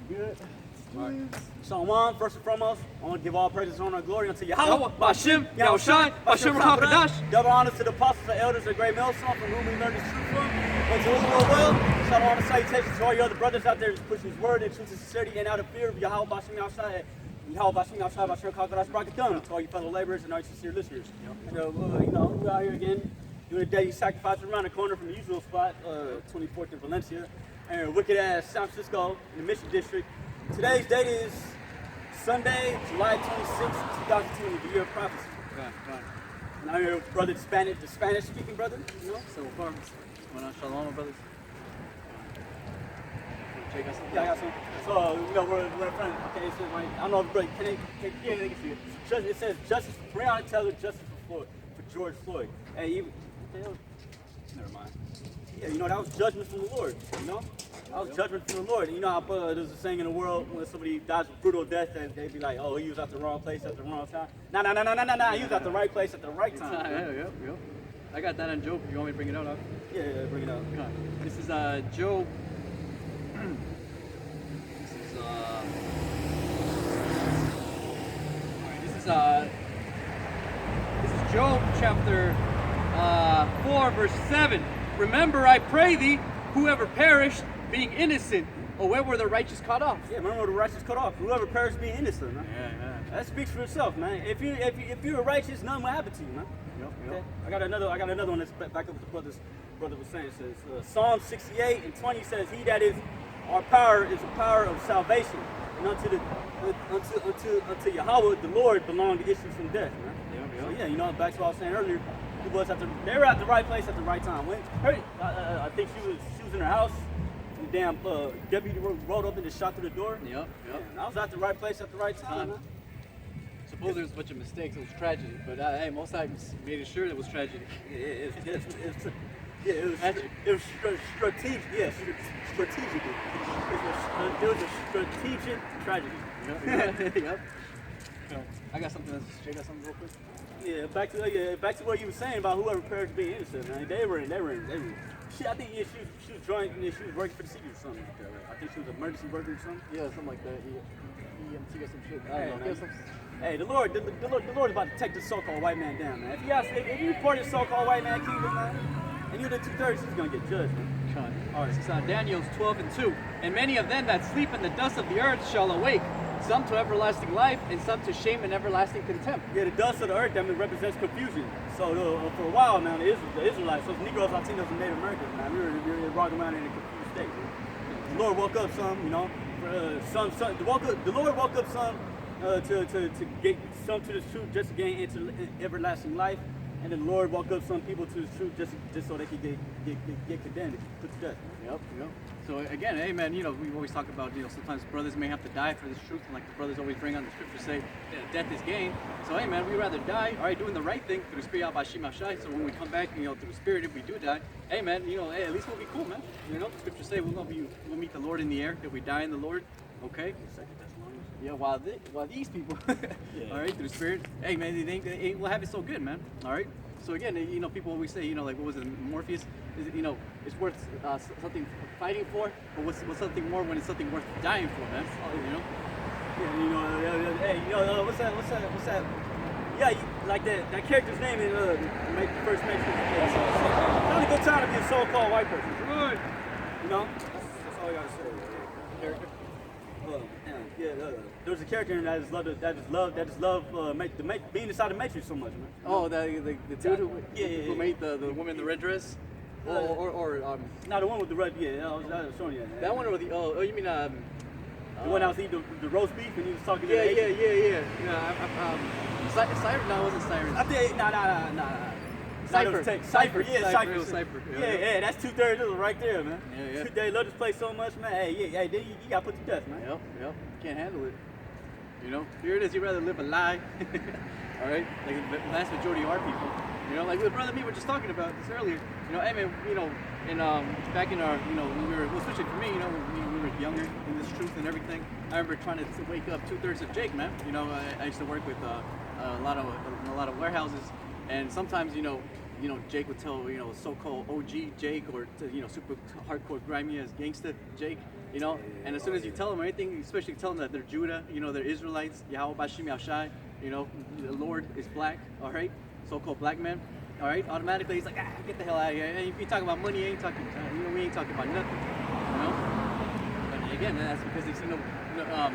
Good. Right. Psalm 1, first and foremost, I want to give all praises, honor, and glory unto Yahweh, Bashim, Yahushai, Bashim HaKadosh. Double honors to the apostles and elders of Great Millstone, from whom we learned this truth from. And to whom we will. Shout out and salutations to all your other brothers out there pushing his word in truth and sincerity and out of fear of Yahweh, Bashim, Yahushai. Yahweh, Bashim, Yahushai, Bashim HaKadosh, brought to come to all you fellow laborers and all you sincere listeners. And, we're out here again doing a daily sacrifice around the corner from the usual spot, 24th in Valencia, and wicked ass San Francisco in the Mission District. Today's date is Sunday, July 26, 2020, the year of prophecy. Right. And I'm here with brother, the Spanish-speaking brother, you know? So far, what's on Shalom, brothers? Check us out. Yeah, I got some. So, we're in front. Okay, it says, right, I don't know if brother, they can see it. It says justice for Breonna Taylor, justice for George Floyd. Hey, even, never mind. Yeah, that was judgment from the Lord, That was judgment from the Lord. And you know how there's a saying in the world when somebody dies a brutal death, they'd be like, oh, he was at the wrong place at the wrong time. Nah. He was at the right place at the right time. Yep. I got that on Job. You want me to bring it out? Huh? Yeah, bring it out. Okay. This is Job. This is Job chapter 4, verse 7. Remember, I pray thee, whoever perished, being innocent, or where were the righteous cut off? Yeah, remember the righteous cut off. Whoever perished being innocent, man. Yeah. That speaks for itself, man. If you're righteous, nothing will happen to you, man. Yep. Okay? I got another one that's back up what the brother was saying. It says Psalm 68 and 20 says, "He that is our power is the power of salvation, and unto Yahweh the Lord belong the issues from death, man." Yep. So yeah, back to what I was saying earlier. They were at the right place at the right time. I think she was in her house. The damn deputy rolled up and just shot through the door. Yep. And I was at the right place at the right time, man. Suppose there's a bunch of mistakes. It was tragedy, but hey, most times made sure it was tragedy. It was strategic. Yeah, strategically. It was a strategic tragedy. Yep. I got something else. Check out something real quick. Yeah, back to what you were saying about whoever perished being innocent, man. They were. I think she was joining. She was working for the city or something like that. Right? I think she was an emergency worker or something. Yeah, something like that. EMT or some shit. I don't know. Hey, the Lord is about to take this so-called white man down, man. If you report this so-called white man kingdom, man, and you're the 2/3, he's gonna get judged, man. All right, this is Daniel 12 and 2. And many of them that sleep in the dust of the earth shall awake, some to everlasting life, and some to shame and everlasting contempt. Yeah, the dust of the earth, that represents confusion. So for a while now, the Israelites, those Negroes, Latinos, and Native Americans, man, we were walking around in a confused state. Man. The Lord woke up some, the Lord woke up some to get some to the truth, just to gain into everlasting life. And then the Lord woke up some people to the truth just so they could get condemned, put to death. Yep. So again, hey man, we always talk about, sometimes brothers may have to die for this truth, and like the brothers always bring on the scripture say, death is gain. So hey man, we'd rather die, all right, doing the right thing through the Spirit of Bashim Hashai. So when we come back, through the Spirit, if we do die, hey man, hey, at least we'll be cool, man. The scriptures say we'll meet the Lord in the air, if we die in the Lord, okay? Yeah, while these people, all right, through the Spirit, hey man, they will have it so good, man. All right. So again, people always say, like what was it, Morpheus? Is it, it's worth something fighting for, but what's something more when it's something worth dying for, man? Yeah, what's that? Yeah, like that character's name in the first Matrix. Not a good time to be a so-called white person. Good. That's all I gotta say. Character. There's a character in that just love being inside the Matrix so much, man. Oh, the dude who made the woman in the red dress, not the one with the red. Yeah, I was showing you that one, or you mean the one that was eating the roast beef and he was talking to the Asian? Cyrus? No, it wasn't Cyrus. I think nah. Cypher. Cypher. Cypher. Yeah, that's 2/3 right there, man. Yeah. They love this place so much, man. Hey, you gotta put to death, man. Yep. Can't handle it. Here it is. You'd rather live a lie. All right, like the vast majority of our people. Like the brother me were just talking about this earlier. Hey man, and back in our, when we were, especially for me, when we were younger in this truth and everything. I remember trying to wake up 2/3 of Jake, man. I used to work with a lot of warehouses, and sometimes you know, Jake would tell, you know, so-called OG Jake or, you know, super hardcore grimy as gangsta Jake, you know, and as soon as you tell them anything, especially tell them that they're Judah, you know, they're Israelites, Yahweh Bashim Yahshai, you know, the Lord is black, all right, so-called black men, all right, automatically he's like, get the hell out of here. And if you talk about money, you ain't talking, you know, we ain't talking about nothing, you know. But again, that's because they see no, let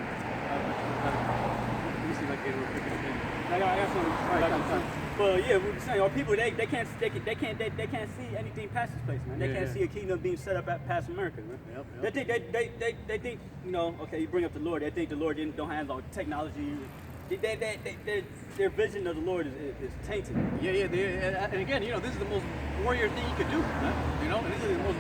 me see if I can get a little quicker again. I got something. But yeah, we're saying our people they can't see anything past this place, man. They can't see a kingdom being set up past America, man. Yep. They think, you know, okay, you bring up the Lord. They think the Lord don't have like technology. Their vision of the Lord is tainted. Yeah. And again, you know, this is the most warrior thing you could do, man. You know, and this is the most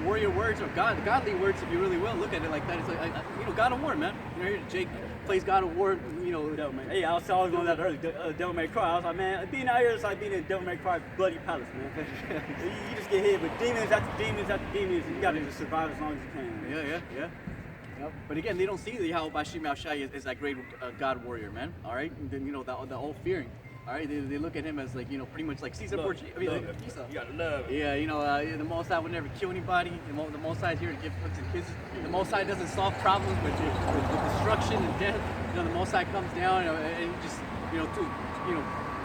warrior words or godly words, if you really will look at it like that. It's like, you know, God of War, man. You know, Jake plays God of War, you know. Devil May. Hey, I was always going that early. Devil May Cry. I was like, man, being out here is like being in Devil May Cry bloody palace, man. You just get hit with demons after demons after demons, and you got to just survive as long as you can. Man. Yeah. Yep. But again, they don't see the Yahweh Bashim Yahshai as that great God warrior, man. All right, and then, you know, the all fearing. All right, they look at him as like, you know, pretty much like Caesar Borgia. I mean, like Esau. You gotta love it. Yeah, you know, the Most High would never kill anybody. The Most High is here to give hugs and kisses. The Most High doesn't solve problems with destruction and death. You know, the Most High comes down, you know, and just, you know,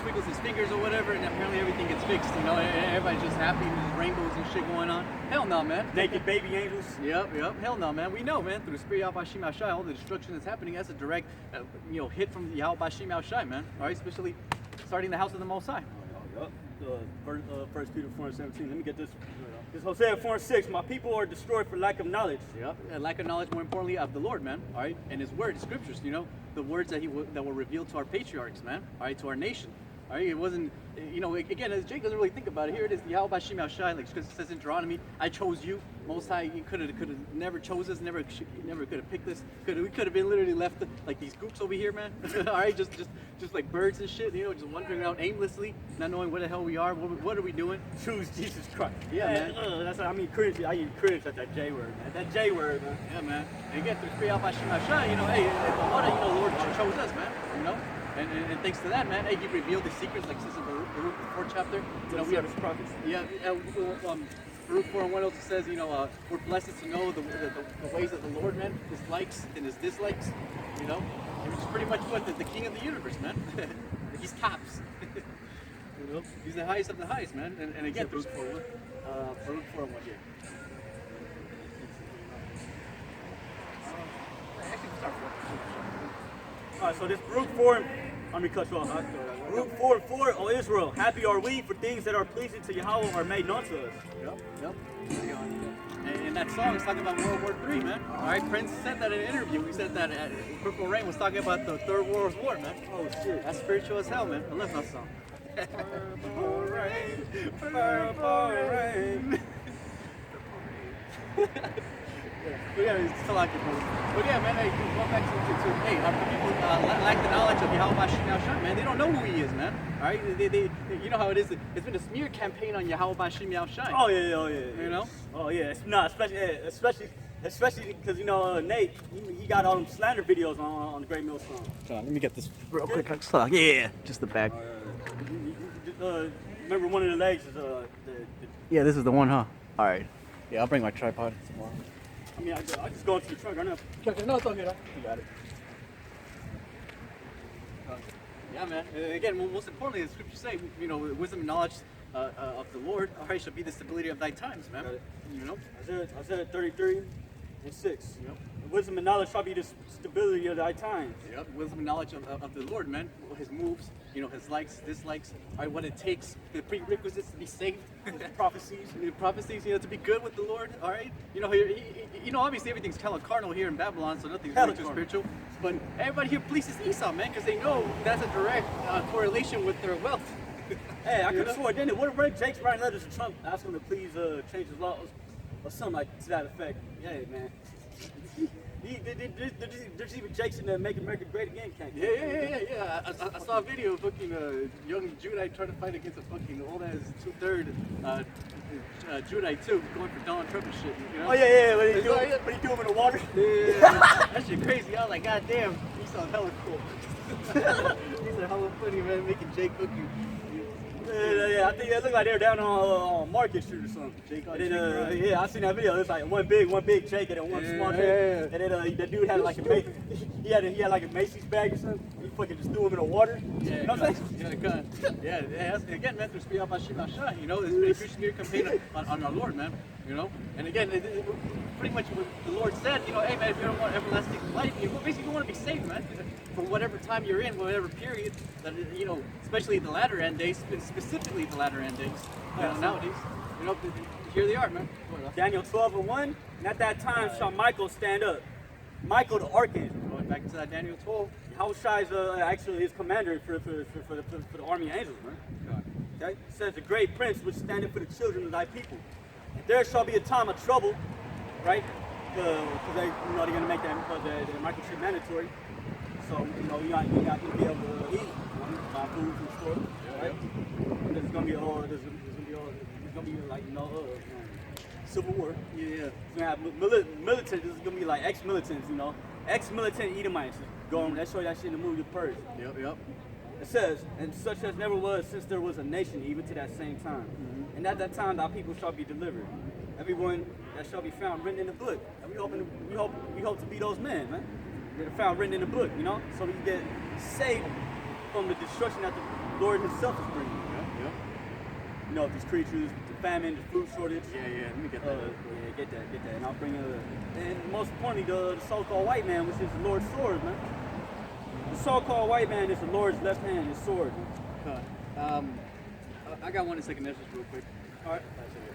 twinkles his fingers or whatever, and apparently everything gets fixed. You know, everybody's just happy. There's rainbows and shit going on. Hell no, man. Naked baby angels. Yep. Hell no, man. We know, man. Through the Spirit of Bashim Yahshai, all the destruction that's happening, that's a direct, you know, hit from the Yahweh Bashim Yahshai, man. All right, especially starting the house of the Most High. First Peter 4:17. Let me get this. This Hosea 4:6. My people are destroyed for lack of knowledge. Yep. Lack of knowledge, more importantly, of the Lord, man. All right, and His Word, Scriptures. You know, the words that that were revealed to our patriarchs, man. All right, to our nation. All right, it wasn't, you know, again, as Jake doesn't really think about it, here it is, Yahweh Bashim Yahshai, like it says in Deuteronomy, I chose you. Most High, you could have never chose us, never could have picked us. We could have been literally left like these groups over here, man. All right, just like birds and shit, you know, just wandering around aimlessly, not knowing where the hell we are. What are we doing? Choose Jesus Christ. Yeah, man. That's what I mean. Cringe. I get cringe at that J word, man. That J word, man. Yeah, man. And again, through Spirit of Bashim Yahshai, you know, hey, you know, the Lord chose us, man. You know. And thanks to that, man, hey, He revealed the secrets, like it says in Baruch, the 4th chapter. You know, we have His prophets. Yeah, Baruch 4:1 also says, you know, we're blessed to know the ways of the Lord, man, His likes and His dislikes, you know, which is pretty much what the King of the universe, man. He's tops. You know, He's the highest of the highest, man. And again, Baruch 4:1, here. All right, so this Baruch 4, let me cut you off. Baruch 4:4, O Israel, happy are we for things that are pleasing to Yahweh are made known to us. Yep. And that song is talking about World War III, man. All right, Prince said that in an interview. He said that Purple Rain was talking about the Third World War, man. Oh shit, that's spiritual as hell, man. I love that song. Purple rain, purple rain. But yeah, it's still like it, but yeah, man, hey, going back to hey, our people lack the knowledge of Yahweh Bashim Yahshai, man. They don't know who He is, man. All right, they you know how it is. It's been a smear campaign on Yahweh Bashim Yahshai. Oh yeah. You know? Oh yeah, it's not especially because you know Nate, he got all them slander videos on the Great Mill song. Let me get this real quick. Yeah, just the back. Remember one of the legs is Yeah, this is the one, huh? All right. Yeah, I'll bring my tripod tomorrow. I mean, I just go into the trunk right now. Okay, no, it's okay. You got it. Yeah, man. Again, most importantly, the scriptures say, you know, wisdom and knowledge of the Lord, all right, shall be the stability of thy times, man. You know? Isaiah 33:6. Yep. Wisdom and knowledge shall be the stability of thy times. Yep. Wisdom and knowledge of the Lord, man. His moves, you know, His likes, dislikes, all right, what it takes, the prerequisites to be saved, prophecies, you know, to be good with the Lord, all right? You know, you know, obviously everything's hella carnal here in Babylon, so nothing's really too spiritual. But everybody here pleases Esau, man, because they know that's a direct correlation with their wealth. Hey, I could have sworn, didn't it? What if Jake's writing letters to Trump asking him to please change his laws or something like to that effect? Yeah, man. There's even Jake's in the Make America Great Again campaign. Yeah. I saw a video of fucking young Judite trying to fight against a fucking old ass 2/3 Judite too, going for Donald Trump and shit. You know? Oh yeah. What he do him in the water? Yeah, that shit crazy. I was like, God damn, he sounds hella cool. He's a hella funny, man, making Jake fucking. Yeah, I think it looked like they were down on Market Street or something. And then, yeah, I seen that video. It's like one big Jake and then one small Jake. And then the dude had like he had like a Macy's bag or something. He fucking just threw him in the water. Yeah, you know what I'm saying? Yeah. Again, man, there's Spiel Bashim Ashai. You know, there's been a Christian year campaign on our Lord, man. You know, and again, pretty much what the Lord said. You know, hey man, if you don't want everlasting life, you basically want to be saved, man. For whatever time you're in, whatever period, that you know, especially the latter end days, specifically the latter end days. Nowadays, you know, here they are, man. Daniel 12:1. And at that time shall Michael stand up. Michael the archangel. Going back to that Daniel 12. Yahushua is actually his commander for the army of angels, man. Okay? It says the great prince which standeth for the children of thy people. And there shall be a time of trouble, right? Because they're gonna make that because the microchip mandatory. So you're not gonna be able to eat, buy food from the store, right? And there's gonna be like civil war. Yeah. You're gonna have militants. This is gonna be like ex-militants, ex-militant Edomites. They show that shit in the movie The Purge. Yep. It says, and such as never was since there was a nation, even to that same time. And at that time, thy people shall be delivered. Everyone that shall be found written in the book. And we hope to be those men, man. They're found written in the book, so we can get saved from the destruction that the Lord Himself is bringing. Yep. These creatures, the famine, the food shortage. Yeah. Let me get that. Get that. And I'll bring and most importantly, the so-called white man, which is the Lord's sword, man. The so-called white man is the Lord's left hand, his sword. I got one in Second Ezra real quick. All right.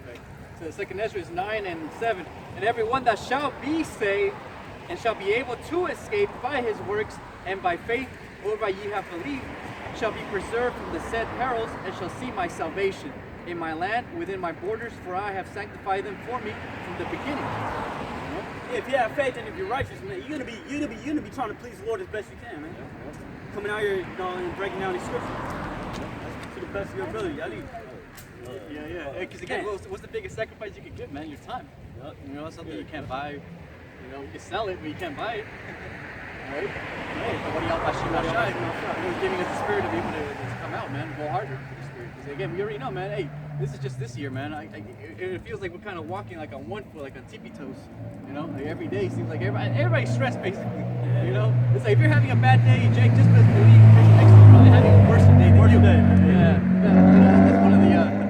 Okay. So Second Ezra is 9 and 7. And everyone that shall be saved and shall be able to escape by his works and by faith whereby ye have believed shall be preserved from the said perils and shall see my salvation in my land within my borders, for I have sanctified them for me from the beginning. If you have faith and if you're righteous, man, you're gonna be trying to please the Lord as best you can, man. Coming out here, and breaking down these scriptures to the best of your ability. Yeah. Because again, what's the biggest sacrifice you can give, man? Your time. Something you can't buy. You can sell it, but you can't buy it. Right? But what do y'all about giving us the spirit to be able to come out, man. Go harder for the spirit. Because again, we already know, man. Hey, this is just this year, man. It feels like we're kind of walking like on one foot, like on tippy toes. Like every day seems like everybody's stressed, basically. It's like if you're having a bad day, Jake, just believe the person next to you probably having a worse day than you. That's one of the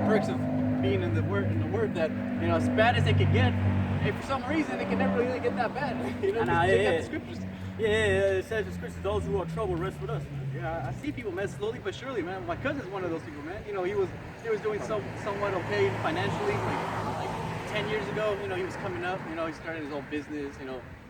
perks of being in the word that as bad as it can get, hey, for some reason it can never really get that bad. Check out the scriptures. Yeah, it says in scriptures, those who are troubled rest with us. Yeah, I see people, man, slowly but surely, man. My cousin's one of those people, man. He was doing somewhat okay financially, like 10 years ago. He was coming up. He started his own business.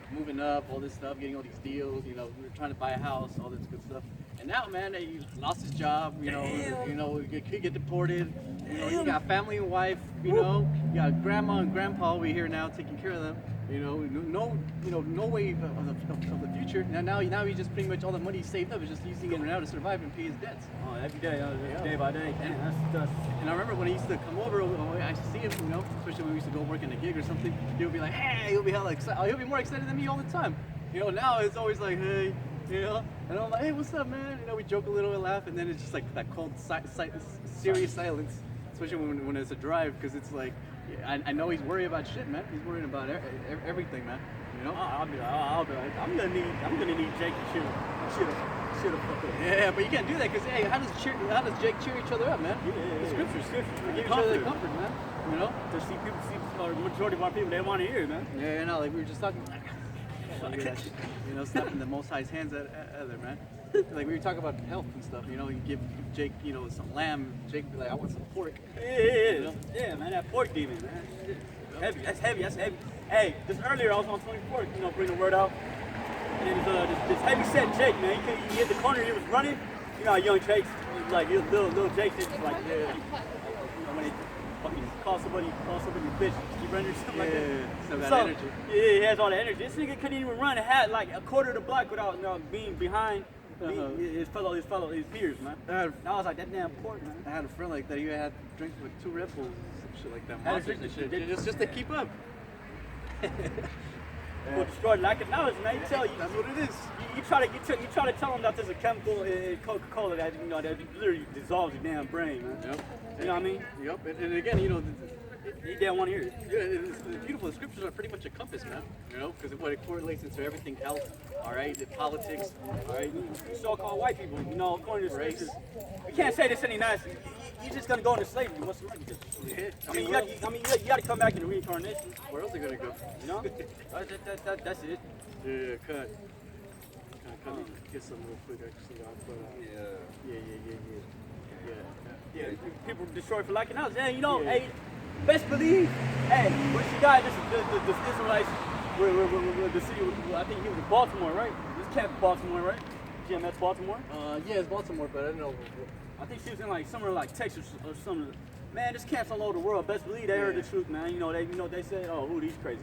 Moving up, all this stuff, getting all these deals. We were trying to buy a house, all this good stuff. And now, man, he lost his job. He could get deported. He got family and wife. You got grandma and grandpa over here now taking care of them. No way of the future. Now he just pretty much all the money he saved up is just using it now to survive and pay his debts. Oh, every day, day by day. And I remember when he used to come over, I used to see him, especially when we used to go work in a gig or something. He would be like, hey, he'll be hella excited. He'll be more excited than me all the time. Now it's always like, hey, and I'm like, hey, what's up, man? We joke a little and laugh, and then it's just like that cold, serious silence, especially when it's a drive, because it's like, I know he's worried about shit, man. He's worried about everything, man. I'll be like, I'm gonna need Jake to chill the fuck up. Yeah, but you can't do that because hey, how does Jake cheer each other up, man? The scriptures. We give each other the comfort, man. To see the majority of our people, they want to hear, man. Yeah, like we were just talking. Slapping the Most High's hands at other, man. Like we were talking about health and stuff. You give Jake, some lamb. Jake would be like, I want some pork. Yeah, man, that pork demon, man. Heavy. That's heavy. Hey, just earlier I was on 24th, bring the word out. And then this heavy set Jake, man. He hit the corner, he was running. You know how young Jake's, like little Jake is like, when they fucking call somebody bitch, keep running or something like that. So that energy. Yeah, he has all the energy. This nigga couldn't even run. It had like a quarter of the block without being behind his peers, man. And I was like, that damn pork, man. I had a friend like that. He had to drink with 2 Red Bulls, some shit like that. Monsters and shit. Just to keep up. People destroy lack of knowledge, man. You tell you. That's what it is. You try to tell them that there's a chemical in Coca-Cola that that literally dissolves your damn brain, man. Yep. You know what I mean? Yep. And again, you know, You damn want to hear it. yeah, it's beautiful. The scriptures are pretty much a compass, man. You know, because it correlates into everything health, all right, the politics, all right. So-called white people, you know, according to the Race. scriptures. You can't say this any nicer. You're just gonna go into slavery. What's the matter? Yeah. I mean, you got to come back in the reincarnation. Where else are they gonna go? You know? That's it. Yeah, cut. Kind of get some real quick, actually. Yeah, people destroy for lack of knowledge. Yeah, you know, hey, best believe, hey, when she died, the Israelites were the city, I think he was in Baltimore, right? This camp in Baltimore, right? GMS Baltimore? Yeah, it's Baltimore, but I don't know. I think she was in like somewhere like Texas or something. Man, this camp's all over the world. Best believe they heard the truth, man. You know, they said, oh, who these crazy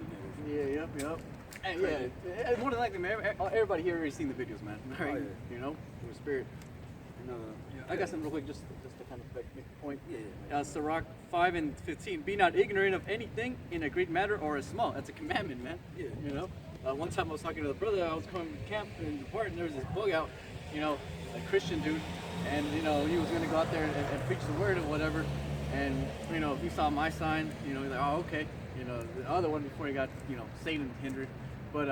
niggas? Yep. And yeah, more than likely, man, everybody here already seen the videos, man. Right? You know, through the spirit. And, I got something real quick just to kind of make a point. Sirach 5:15. Be not ignorant of anything in a great matter or a small. That's a commandment, man. Yeah. You know? One time I was talking to the brother, I was coming to camp in the park, and there was this bug out, you know, a Christian dude, and, you know, he was going to go out there and preach the word or whatever, and, you know, he saw my sign, you know, he's like, oh, okay. You know, the other one before he got, you know, Satan hindered. But,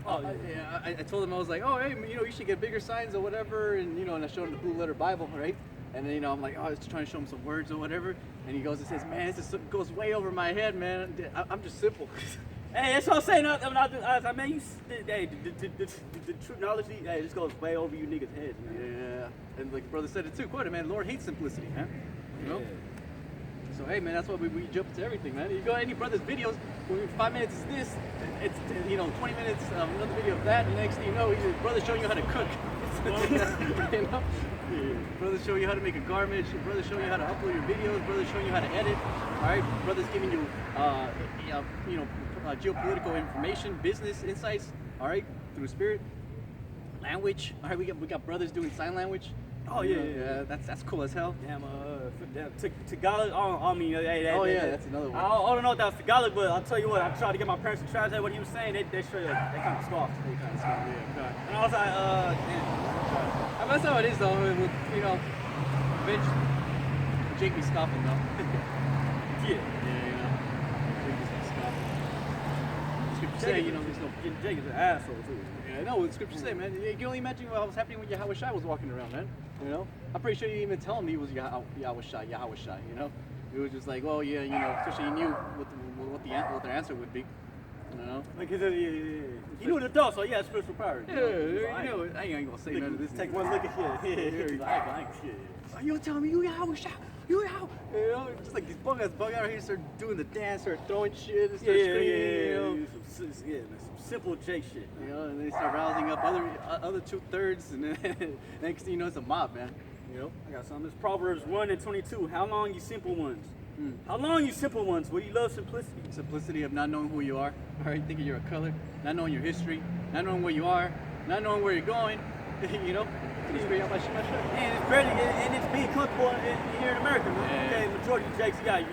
I told him, I was like, oh, hey, you know, you should get bigger signs or whatever, and, you know, and I showed him the blue letter Bible, right? And then, you know, I'm like, oh, I was trying to show him some words or whatever, and he goes and says, man, this goes way over my head, man. I'm just simple. Hey, that's what I'm saying. I mean, hey, the true knowledge, hey, this goes way over you niggas' heads, man. Yeah, and like the brother said it too, quote it, man, Lord hates simplicity, man. You know? So, hey, man, that's why we jump to everything, man. You go to any brother's videos, 5 minutes is this, it's, you know, 20 minutes, another video of that, and next thing you know, he's brother showing you how to cook. You know? Brother's showing you how to make a garment, brother's showing you how to upload your videos, brother's showing you how to edit, all right? Brother's giving you, you know, geopolitical information, business insights, all right, through spirit, language, all right, we got brothers doing sign language. Oh yeah, that's cool as hell. Damn, Tagalog. I mean, that's another one. I don't know if that was Tagalog, but I'll tell you what. I tried to get my parents to translate what he was saying. They straight up, they kind of scoffed. Yeah, And I was like, damn. I mean, that's how it is though. With, you know, eventually, Jake be scoffing though. Yeah, you know, Jake be scoffing. Scripture say, you know, there's no. Jake is an asshole too. Yeah, I know what the scriptures say, man. You can only imagine what was happening when Yahweh Shai was walking around, man. You know, I'm pretty sure you didn't even tell him he was Yahweh Shai. You know, it was just like, well, yeah, you know, especially he knew what their answer would be. You know, like he knew the door, so yeah, spiritual power. Yeah, you know, I ain't gonna say none of this. Take one look at shit. Like shit. You tell me you Yahweh Shai. You know, just like these bug out here, start doing the dance, start throwing shit, and start screaming. Some simple Jake shit. You know, and they start rousing up other 2/3, and then next thing you know, it's a mob, man. You know, I got something. It's Proverbs 1:22. How long, you simple ones? How long, you simple ones? Will you love simplicity? Simplicity of not knowing who you are, all right, thinking you're a color, not knowing your history, not knowing where you are, not knowing where you're going. You know. And it's barely, and it's being comfortable here in America. Man. Okay, majority of Jakes, you got your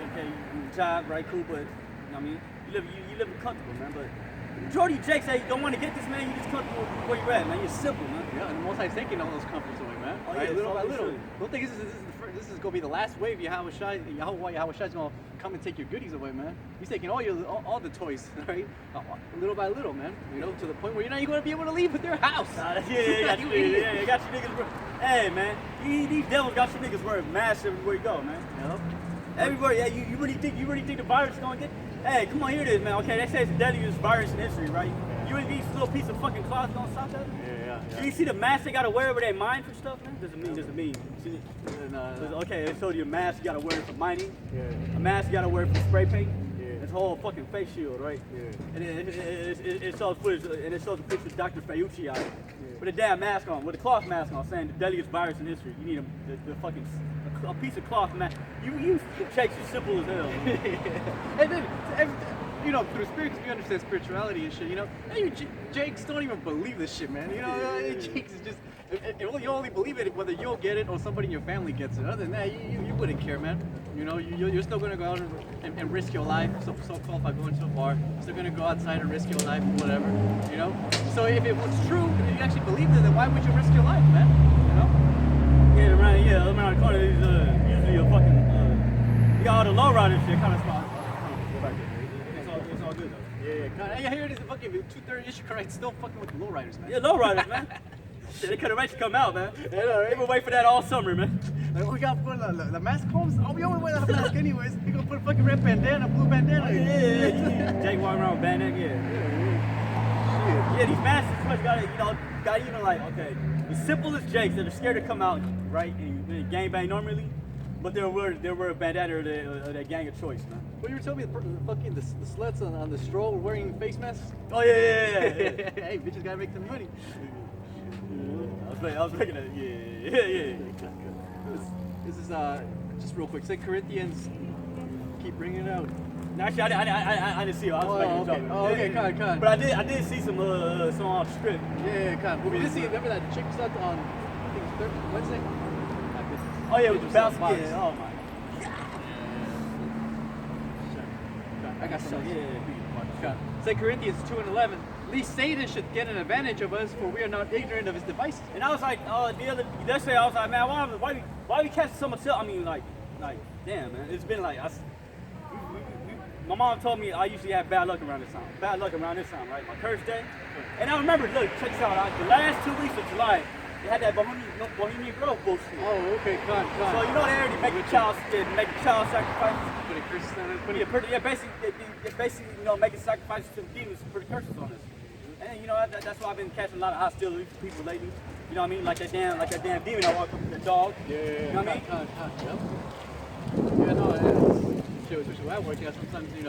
job, right, cool, but you know what I mean, you live comfortable, man. But the majority of Jakes, don't want to get this, man. You just comfortable where you're at, man. You're simple, man. Yeah, and the Most High's taking all those comforts away, man. Oh, right? Yeah, little by little. Don't think this is gonna be the last wave. Yahweh Shai's gonna come and take your goodies away, man. He's taking all the toys, right? Little by little, man. You know, to the point where you're not even gonna be able to leave with your house. Yeah, you got your niggas. Hey, man, these devils got your niggas wearing masks everywhere you go, man. Yep. Everywhere, yeah. You really think the virus is gonna get? Hey, come on, here it is, man. Okay, they say it's the deadliest virus in history, right? You and these little piece of fucking cloth gonna stop that? Yeah. Do you see the mask they gotta wear over their mind for stuff, man? Doesn't mean. See, No. okay, they showed you a mask you gotta wear for mining. Yeah. A mask you gotta wear for spray paint. Yeah. It's a whole fucking face shield, right? Yeah. And it shows footage, and it shows a picture of Dr. Fauci out with a damn mask on, with a cloth mask on, saying the deadliest virus in history. You need the fucking a piece of cloth mask. You checks are simple as hell. And then, you know, through spirits, we understand spirituality and shit, you know. Hey, Jakes don't even believe this shit, man. You know, Jakes is just, you only believe it whether you'll get it or somebody in your family gets it. Other than that, you wouldn't care, man. You know, you're still gonna go out and risk your life. So called by going so far, you're still gonna go outside and risk your life, whatever. You know. So if it was true, if you actually believed it, then why would you risk your life, man? You know. Around the corner, there's usually a fucking, you got all the lowrider shit kind of spot. Go back there. It's all good though. Yeah. I hear it is fucking 230 issue correct, still fucking with the lowriders, man. Yeah, lowriders, man. Shit, they couldn't wait to come out, man. Yeah, right? They've been waiting for that all summer, man. Like, we got to put the mask homes. Oh, we always wear the mask anyways. We gonna put a fucking red bandana, blue bandana. Yeah. Jake walking around with bandana, yeah, these masks got even like, okay, the simplest Jakes that are scared to come out, right, and gangbang normally, but they'll wear a bandana or their gang of choice, man. Well, you were telling me the sluts on the stroll were wearing face masks? Oh, yeah. Hey, bitches gotta make some money. I was making that, yeah. This is just real quick. 2 Corinthians. Keep bringing it out. Actually, I didn't see it. I was making a joke. Oh, okay, cut. But I did see some on the script. Yeah, cut. Well, we did see. Remember that chick was out on I think it was Wednesday. Oh yeah, with the bounce. Yeah. Oh my. I got some. Yeah. 2 Corinthians 2:11. Least Satan should get an advantage of us, for we are not ignorant of his devices. And I was like, yesterday I was like, man, why we catching so much? I mean, like, damn, man, it's been like my mom told me I usually have bad luck around this time. Right? My curse day. And I remember, look, check this out. The last 2 weeks of July, they had that Bohemian Grove bullshit. Oh, okay, cut. So you know they already make a child sacrifice. Putting curses on us. Basically, making sacrifices to the demons to put curses on us. And that's why I've been catching a lot of hostility from people lately. You know what I mean? Like that damn demon I walked up with the dog. Yeah. You know what I mean? Yeah, no, especially where I work, sometimes, you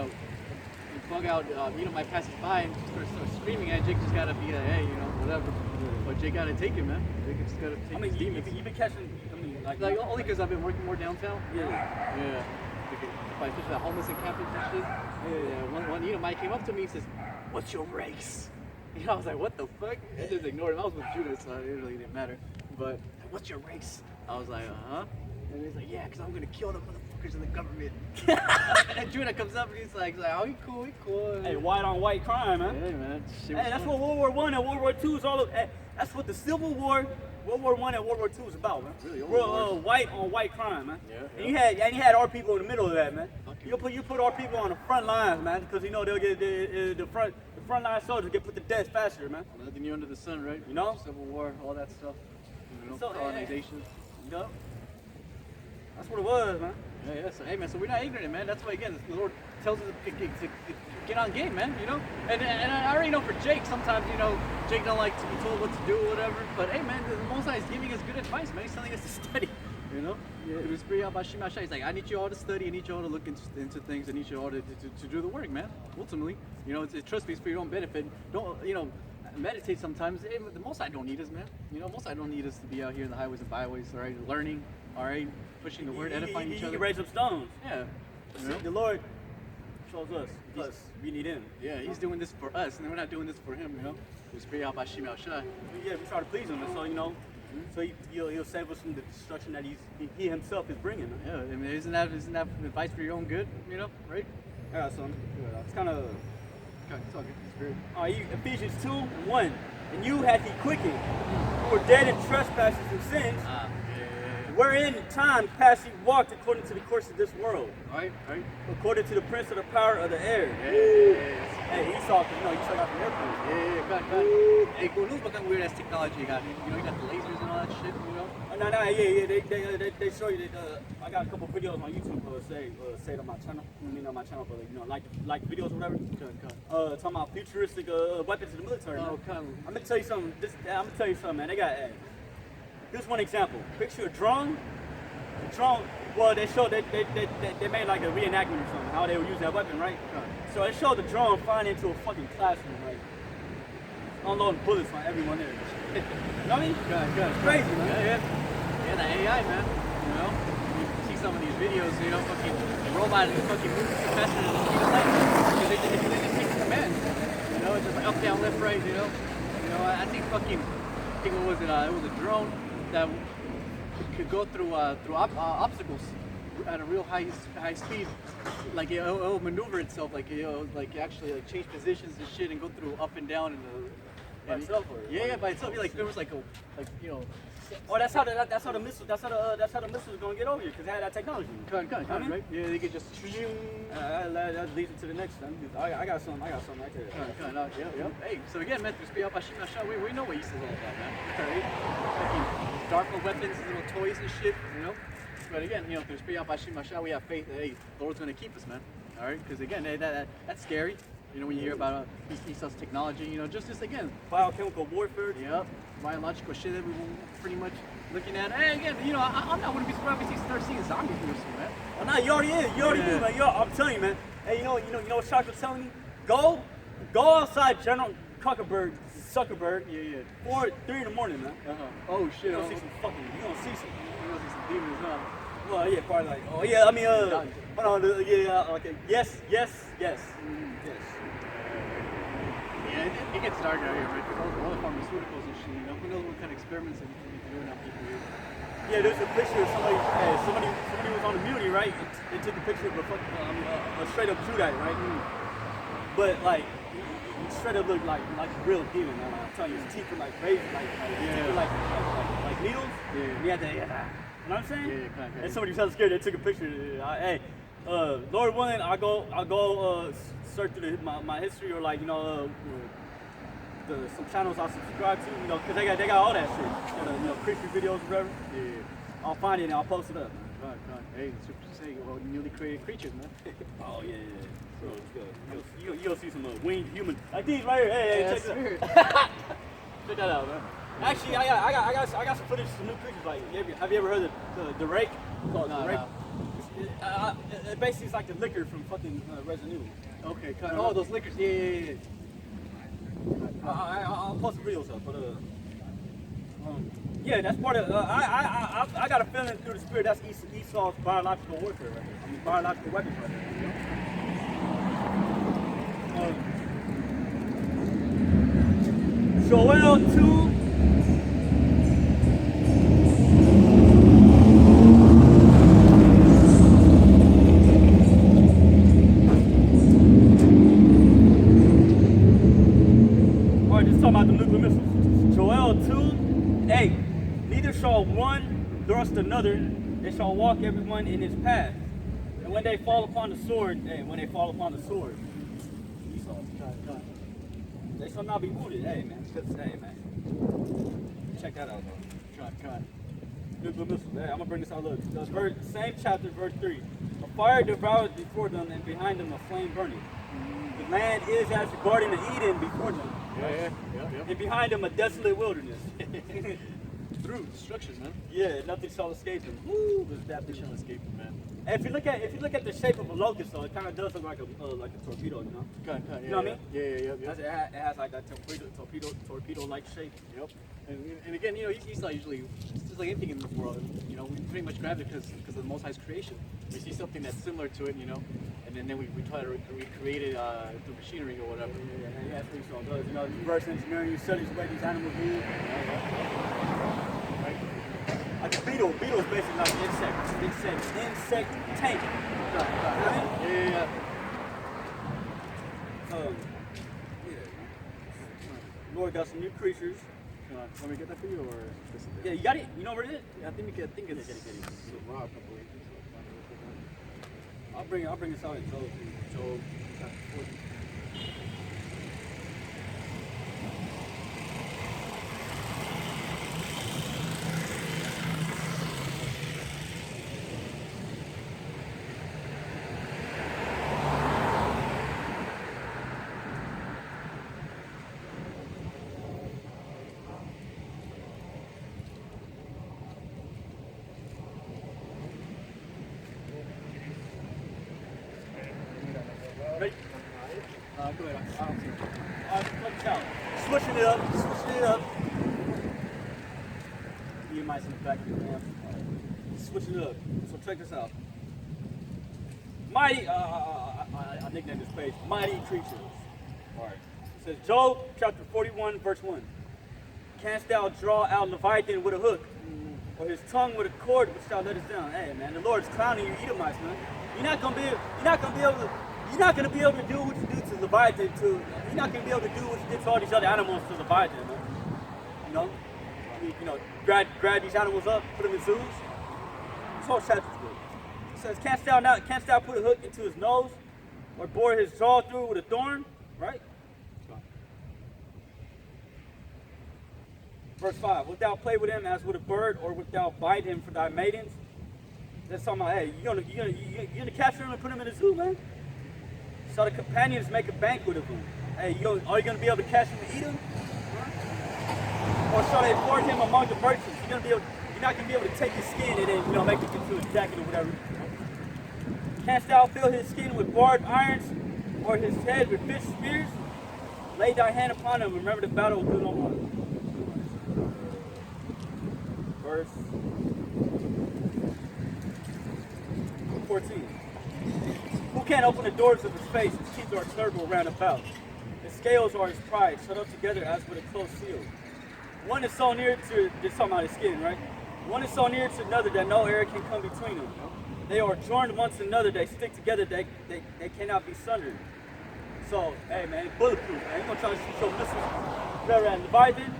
bug out, might pass us by and start screaming at Jake, just gotta be like, hey, whatever. But Jake gotta take it, man. Jake just gotta take his demons. You've been catching, like only because I've been working more downtown. Yeah. Especially the homeless encampments and shit. Yeah. One Mike came up to me and says, "What's your race?" I was like, "What the fuck?" I just ignored him. I was with Judah, so it really didn't matter. But what's your race? I was like, And he's like, "Yeah, because I'm gonna kill the motherfuckers in the government." And Judah comes up and he's like, "Oh, he cool." Hey, white on white crime, man. Yeah, man. Hey, that's what World War I and World War II is all about. Hey, that's what the Civil War, World War I and World War II is about, man. Really, white on white crime, man. Yeah. And you had our people in the middle of that, man. Okay. You put our people on the front lines, man, because they'll get the front line soldiers get put to death faster, man. Nothing new under the sun, right? Civil War, all that stuff. Colonization. That's what it was, man. Yeah. So, hey, man, so we're not ignorant, man. That's why, again, the Lord tells us to get on game, man, And I already know for Jake, sometimes, Jake don't like to be told what to do or whatever. But, hey, man, the Most High is giving us good advice, man. He's telling us to study, He's like, I need you all to study. I need you all to look into things. I need you all to do the work, man. Ultimately, trust me, it's for your own benefit. Don't, meditate sometimes. Hey, the Most High don't need us, man. Most High don't need us to be out here in the highways and byways, all right, learning, all right, pushing the word, edifying each other. He raise up stones. Yeah. The Lord shows us, plus we need Him. Yeah, He's doing this for us, and we're not doing this for Him, We spray out by Shim Shai. Yeah, we try to please Him, and so, so he'll save us from the destruction that he himself is bringing. Man. Yeah, I mean, isn't that advice for your own good, right? I got something. It's kind of... It's all good. Ephesians 2:1. And you hath He quickened, who were dead in trespasses and sins, wherein in time past He walked according to the course of this world. Right. According to the prince of the power of the air. Hey, Esau, Esau got the airplane. Got. Hey, cool. Look at weird ass technology you got. You got the lasers and all that shit, They show you that. I got a couple videos on YouTube say on my channel. On my channel, but like videos or whatever. Talking about futuristic weapons in the military. Oh, man. I'm gonna tell you something. Man. They got. Here's one example. Picture a drone. Well, they showed they made like a reenactment or something how they would use that weapon, right? So they showed the drone flying into a fucking classroom, right? Unloading bullets on everyone there. You know what I mean? It's crazy, man. Yeah, the AI, man. You see some of these videos, fucking robot is fucking moving too faster than the speed of light. Because they just take the command. It's just like up, down, left, right. I think what was it? It was a drone that could go through obstacles at a real high speed, like it'll maneuver itself, like like actually like change positions and shit, and go through up and down By itself, or yeah, by itself. Yeah, like there was like oh, that's how the missiles are gonna get over here, because they had that technology. Cut, right? Yeah, they could just. That leads me to the next thing. I got something right there. Yeah. Hey, so again, man, through Speed Out by Shimashai, we know what East is all about, man. Right? Fucking darker weapons, little toys and shit, you know. But again, through Speed Out by Shimashai, we have faith that, hey, the Lord's gonna keep us, man. All right? Because again, that's scary. When you hear about Esau's technology, just again. Biochemical warfare. Yep. Biological shit that we were pretty much looking at. Hey, again, wouldn't be surprised if we start seeing zombies real soon, man. Oh, no, you already is. You already do, man. I'm telling you, man. Hey, you know what Chuck was telling me? Go outside, General Zuckerberg. Yeah. 3 in the morning, man. Oh shit. You gonna see some. You're gonna see some demons, huh? Well, yeah, probably like. Oh yeah, I mean, hold on. Yeah, okay. Yes. Yeah, it gets dark out here, right? Because all the pharmaceuticals and shit, who knows what kind of experiments they're doing on people here. Yeah, there's a picture of somebody. Somebody was on the mutiny, right? They took a picture of a straight up Judite, right? But like, he straight up looked like a real demon. Man. I'm telling you, his teeth were like crazy, like needles. Yeah. And he had that. You know what I'm saying? Yeah, kind of. And somebody was scared. They took a picture. Hey, Lord willing, I'll go search through my history, or like some channels I subscribe to, because they got all that shit, Christian videos, or whatever. Yeah. I'll find it and I'll post it up. God. Hey, that's what you say. Well, newly created creatures, man. Oh yeah. So it's good. You'll see some winged human like these right here. Hey, check spirit. check that out, man. Actually, I got some footage of some new creatures. Like, have you ever heard of the rake? Called the rake. It basically is like the liquor from fucking Resident Evil. Okay, oh, those liquors. Yeah. I'll post the videos up, but yeah, that's part of. I got a feeling through the spirit that's Esau's biological warfare, right here. I mean, biological weapons right here. Joel 2. About the nuclear missiles. Joel 2:8. Neither shall one thrust another, they shall walk everyone in his path. And when they fall upon the sword, Esau, they shall not be wounded. Hey man. Check that out though. Nuclear missiles. Hey, I'm gonna bring this out. Look, same chapter, verse 3. A fire devoured before them, and behind them a flame burning. The land is as the Garden of Eden before them. Yeah. And behind them a desolate wilderness. Through destruction, man. Yeah, nothing shall escape them. Woo, that shall escape them, man. And if you look at the shape of a locust, though, it kind of does look like a torpedo, you know? You know what I mean? Yeah. It has like that torpedo-like shape. Yep. And again, Esau usually, just like anything in this world, we pretty much grab it because of the Most High's creation. We see something that's similar to it, and then we try to recreate it through machinery or whatever. Yeah, that's what Esau does. Reverse engineering, you study the way these animals move. Right? Like a beetle is basically like an insect tank. Yeah. Lord got some new creatures. Want me to get that for you, or this is Yeah, you got it? You know where it is? Yeah, I think it's Yeah. rock, I believe. I'll bring this out in Job chapter 40. Ready? Go ahead. I don't see it. Check this out. Switching it up. You might in the back of your man. Switching it up. So check this out. Mighty, I nicknamed this page, Mighty Creatures. Alright. It says Job chapter 41, verse 1. Canst thou draw out Leviathan with a hook? or his tongue with a cord which shall let us down. Hey man, the Lord's crowning you Edomites, man. You're not gonna be able to do what you do to Leviathan. You're not gonna be able to do what you did to all these other animals to Leviathan, man. Grab these animals up, put them in zoos. This whole chapter's good. It says, canst thou put a hook into his nose, or bore his jaw through with a thorn, right? Verse 5, wilt thou play with him as with a bird, or wilt thou bite him for thy maidens? That's talking about, hey, you're gonna capture him and put him in a zoo, man? Shall the companions make a banquet of him? Hey, are you gonna be able to catch him and eat him? Or shall they hoard him among the merchants? You're not gonna be able to take his skin and then make it into a jacket or whatever. Canst thou fill his skin with barbed irons, or his head with fish spears? Lay thy hand upon him. Remember the battle will do no more. Verse 14. Who can open the doors of his face? His teeth are terrible round about. His scales are his pride, shut up together as with a close seal. One is so near to, just talking about his skin, right? One is so near to another that no air can come between them. They are joined amongst another, they stick together, they cannot be sundered. So, hey man, bulletproof, man. You're gonna try to shoot your missiles better at Leviathan?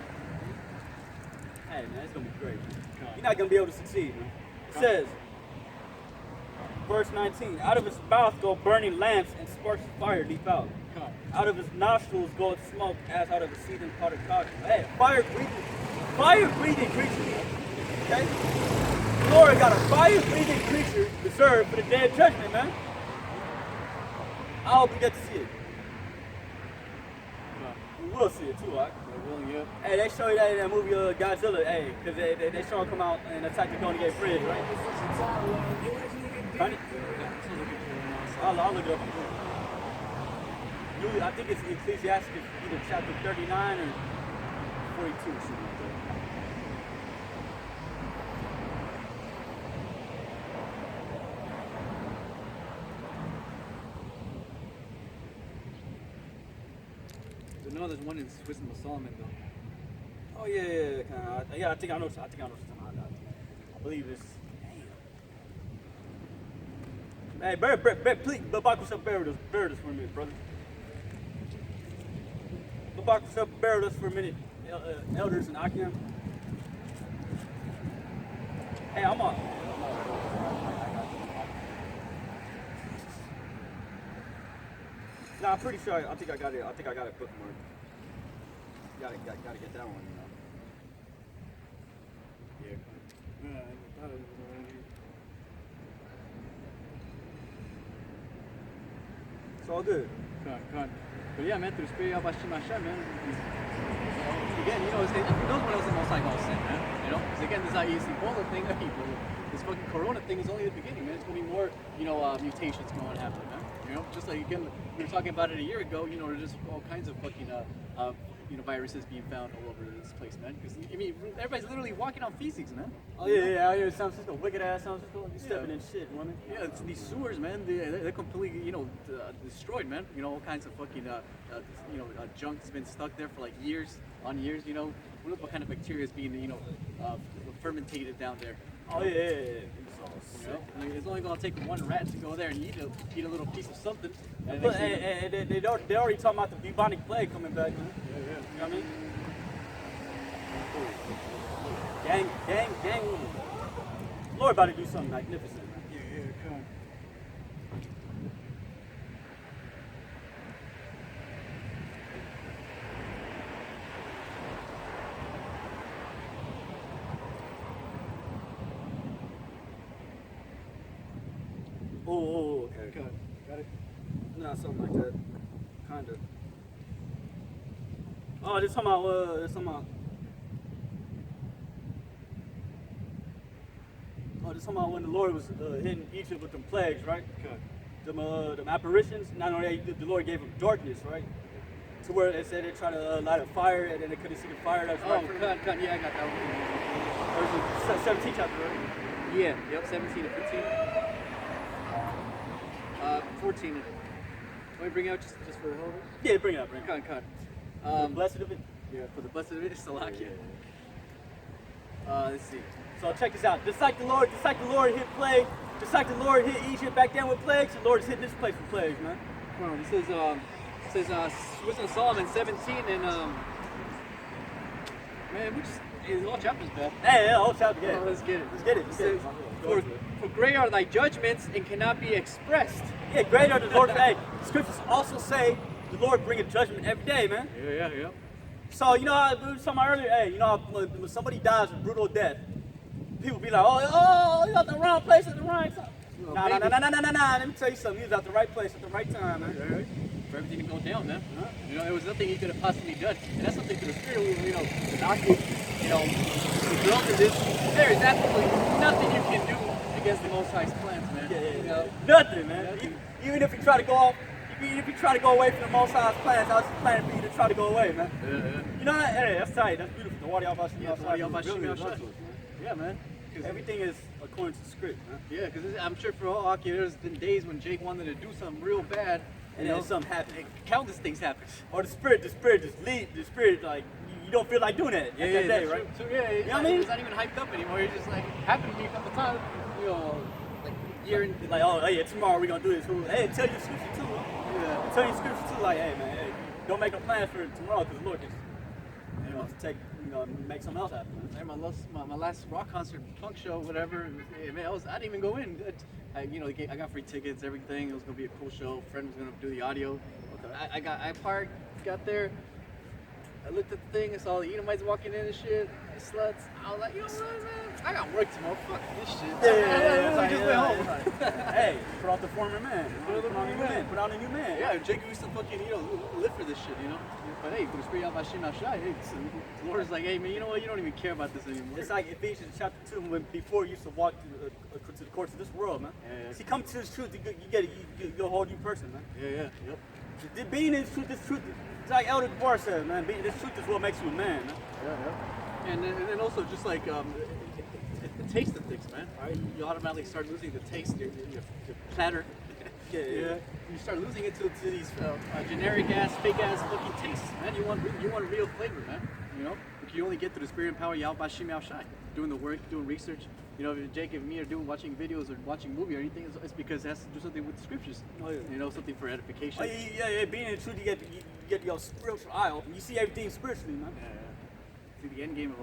Hey man, it's gonna be great. You're not gonna be able to succeed, man. It says, verse 19, out of his mouth go burning lamps and sparks of fire leap out. Out of his nostrils goeth smoke as out of a seething pot of cauldron. Hey, fire-breathing creature. Okay? The Lord got a fire-breathing creature reserved for the day of judgment, man. I hope we get to see it. We will see it too, right? Hey, they show you that in that movie Godzilla, hey, because they show him come out and attack the Golden Gate Bridge, right? I'll look it up. I think it's Ecclesiastes, either chapter 39 or 42 or something like that. No, there's one in Wisdom of Solomon though. Oh yeah, I think I know something. I believe it's. Hey, please, Babak yourself, bear with us for a minute, brother. Babak yourself, bear with us for a minute, elders and Akim. Hey, I'm on. Nah, I'm pretty sure. I think I got it. I think I got it bookmarked. Gotta get that one. Yeah. I thought it was around here. It's all good. Con. But yeah, man, through Spirit Yabashim Hashem, man. Again, who knows when else the Most High gonna send, man? Because again, this Ebola thing, this fucking Corona thing is only the beginning, man. It's gonna be more, mutations going to happen, man. Just like again, we were talking about it a year ago. There's just all kinds of fucking, viruses being found all over this place, man. Because everybody's literally walking on feces, man. Oh yeah, out here in San Francisco, wicked ass San Francisco, you stepping in shit, woman. Yeah, it's these sewers, man. They're completely, destroyed, man. All kinds of fucking, junk that's been stuck there for like years on years. Who knows what kind of bacteria is being, fermented down there. Oh yeah. It's only gonna take one rat to go there and eat a little piece of something. And they already talking about the bubonic plague coming back, man. Yeah. You know what I mean? Gang. Lord about to do something magnificent, man. Yeah, come on. Oh, okay. Got it? Nah, something like that. Kinda. Oh, this talking about when the Lord was hitting Egypt with them plagues, right? Okay. Them apparitions. Not only that, the Lord gave them darkness, right? To where they said they tried to light a fire and then they couldn't see the fire. That's right. Cut. Yeah, I got that one. There's a 17 chapter, right? Yeah, yep, 17 to 15. 14. Want me to bring it out just for the whole of it? Yeah, bring it up, Cut. Blessed of it. Yeah, for the blessed of it, it's Salakia. Let's see. So check this out. Just like the Lord hit plague, just like the Lord hit Egypt back then with plagues, the Lord is hitting this place with plagues, man. It says Wisdom of Solomon 17 and man, we just the whole chapter's bad. Hey, yeah, whole chapter, yeah. Oh, let's get it. Let's get it. It says, for great are thy judgments and cannot be expressed. Yeah, great are the Lord. Hey, scriptures also say the Lord bringeth judgment every day, man. Yeah. So, you know how we were talking about earlier, hey, you know, when somebody dies a brutal death, people be like, oh, you got the wrong place at the right time. Nah. Let me tell you something. He was at the right place at the right time, man. Right. For everything to go down, man. You know, there was nothing he could have possibly done. And that's something to the spirit, you know, the knocking, you know, the growth of this. There is absolutely nothing you can do against the Most High's plans, man. Yeah. You know? Nothing, man. Even if you try to go off, even if you try to go away from the Most High's plans, I was just planning for you to try to go away, man. Yeah. You know what? Hey, that's tight. That's beautiful. The water y'all Yeah, man. Everything is according to the script, man. Yeah, because I'm sure for all hockey, there's been days when Jake wanted to do something real bad, And then something happened. countless things happen. Or the spirit just lead. The spirit, like, you don't feel like doing that that day, that's right? true. So, yeah, You know what I mean? It's not even hyped up anymore. It's just like, happened to me a couple times, you know, like year in. Like, oh, hey, tomorrow we're gonna do this. Hey, tell your scripture too. Yeah. Tell your scripture too, like, hey, man, hey, don't make no plans for tomorrow because the Lord just wants to take, make something else happen. Hey, my last rock concert, punk show, whatever. Man, I didn't even go in. I got free tickets, everything. It was gonna be a cool show. Friend was gonna do the audio. I parked, got there. I looked at the thing. I saw the Edomites walking in and shit. The sluts. I was like, you know what, man? I got work tomorrow. Fuck this shit. I just went home. Hey, put off the former man. Put on a new man. Put on a new man. Yeah, Jake used to fucking, live for this shit, you know? But hey, for the spirit out by Shim Shai, hey, the Lord is like, hey, man, you know what? You don't even care about this anymore. It's like Ephesians chapter 2, when before you used to walk to the courts of this world, man. Yeah. See, come to this truth, you're a whole new person, man. Yeah. Yep. Being in this truth, it's like Elder DeBar says, man. This truth is what makes you a man, man. Yeah. And then also just like the taste of things, man. Right? You automatically start losing the taste, your platter. Yeah. You start losing it to these generic ass, fake ass fucking tastes, man. You want real flavor, man. You know, you can only get through the spirit and power Yao Bashim Yao Shai. Doing the work, doing research. You know, if Jake and me are watching videos or watching a movie or anything, it's because it has to do something with the scriptures. Oh, yeah. You know, something for edification. Oh, yeah. Being in the truth, you get your spiritual eye open. You see everything spiritually, man. Yeah. See the end game of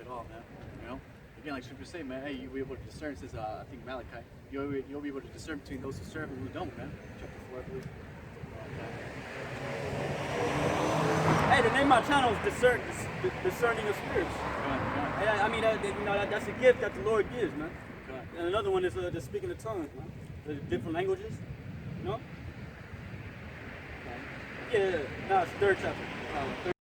it all, man. You know, again, like scriptures say, man. Hey, you'll be able to discern. It says, I think Malachi. You'll be able to discern between those who serve and who don't, man. Chapter 4, I believe. Hey, the name of my channel is Discerning of Spirits. God. I mean, that's a gift that the Lord gives, man. And another one is the speaking of tongues, man. The different languages, you know? Yeah. Now it's third chapter.